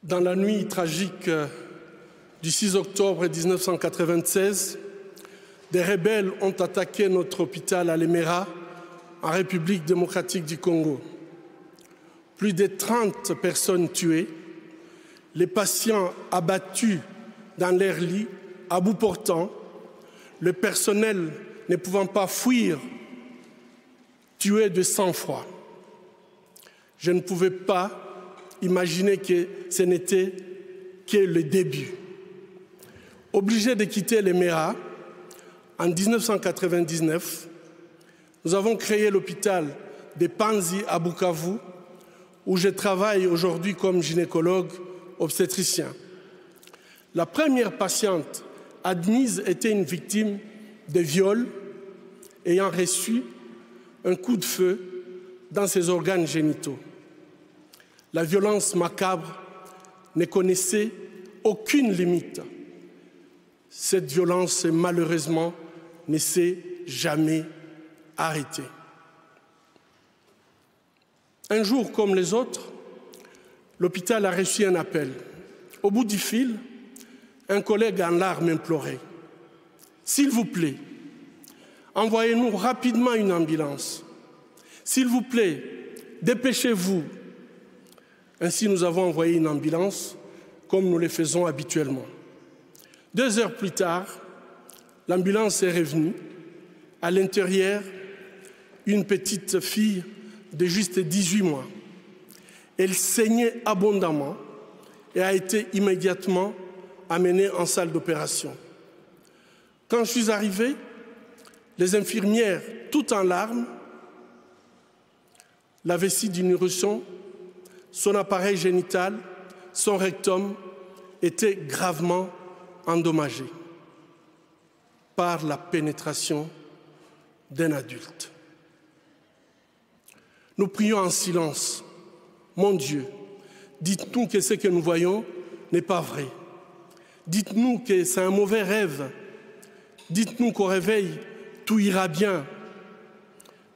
Dans la nuit tragique du 6 octobre 1996, des rebelles ont attaqué notre hôpital à Lemera, en République démocratique du Congo. Plus de 30 personnes tuées, les patients abattus dans leurs lits, à bout portant, le personnel ne pouvant pas fuir, tué de sang-froid. Je ne pouvais pas imaginer que ce n'était que le début. Obligés de quitter Lemera, en 1999, nous avons créé l'hôpital de Panzi à Bukavu, où je travaille aujourd'hui comme gynécologue obstétricien. La première patiente admise était une victime de viol ayant reçu un coup de feu dans ses organes génitaux. La violence macabre ne connaissait aucune limite. Cette violence, malheureusement, ne s'est jamais arrêtée. Un jour comme les autres, l'hôpital a reçu un appel. Au bout du fil, un collègue en larmes implorait « S'il vous plaît, envoyez-nous rapidement une ambulance. S'il vous plaît, dépêchez-vous. » Ainsi, nous avons envoyé une ambulance, comme nous le faisons habituellement. 2 heures plus tard, l'ambulance est revenue. À l'intérieur, une petite fille de juste 18 mois. Elle saignait abondamment et a été immédiatement amenée en salle d'opération. Quand je suis arrivé, les infirmières, toutes en larmes, la vessie du nourrisson, son appareil génital, son rectum étaient gravement endommagés par la pénétration d'un adulte. Nous prions en silence. Mon Dieu, dites-nous que ce que nous voyons n'est pas vrai. Dites-nous que c'est un mauvais rêve. Dites-nous qu'au réveil, tout ira bien.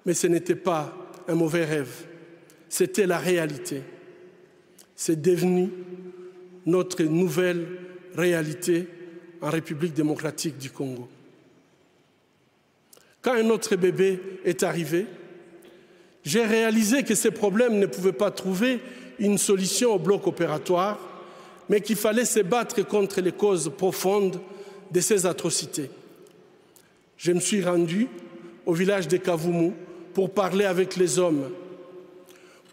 Mais ce n'était pas un mauvais rêve. C'était la réalité. C'est devenu notre nouvelle réalité en République démocratique du Congo. Quand un autre bébé est arrivé, j'ai réalisé que ces problèmes ne pouvaient pas trouver une solution au bloc opératoire, mais qu'il fallait se battre contre les causes profondes de ces atrocités. Je me suis rendu au village de Kavumu pour parler avec les hommes.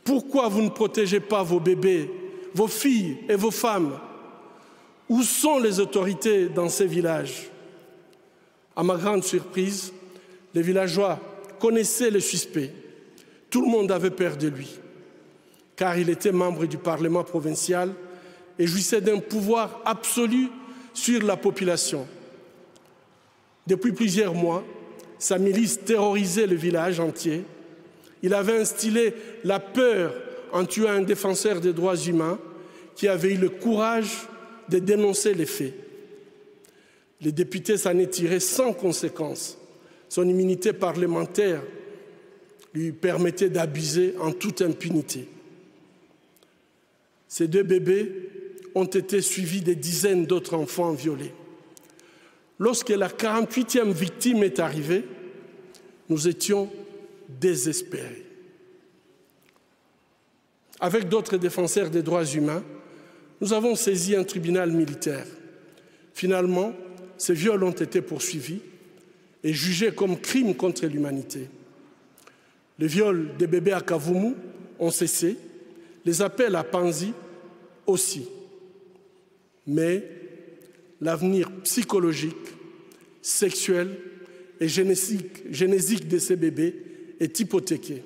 Pourquoi vous ne protégez pas vos bébés, vos filles et vos femmes? Où sont les autorités dans ces villages? À ma grande surprise, les villageois connaissaient le suspect. Tout le monde avait peur de lui, car il était membre du Parlement provincial et jouissait d'un pouvoir absolu sur la population. Depuis plusieurs mois, sa milice terrorisait le village entier. Il avait instillé la peur en tuant un défenseur des droits humains qui avait eu le courage de dénoncer les faits. Les députés s'en est tiré sans conséquence. Son immunité parlementaire lui permettait d'abuser en toute impunité. Ces 2 bébés ont été suivis de dizaines d'autres enfants violés. Lorsque la 48e victime est arrivée, nous étions désespérés. Avec d'autres défenseurs des droits humains, nous avons saisi un tribunal militaire. Finalement, ces viols ont été poursuivis et jugés comme crimes contre l'humanité. Les viols des bébés à Kavumu ont cessé, les appels à Panzi aussi. Mais l'avenir psychologique, sexuel et génésique de ces bébés est hypothéqué.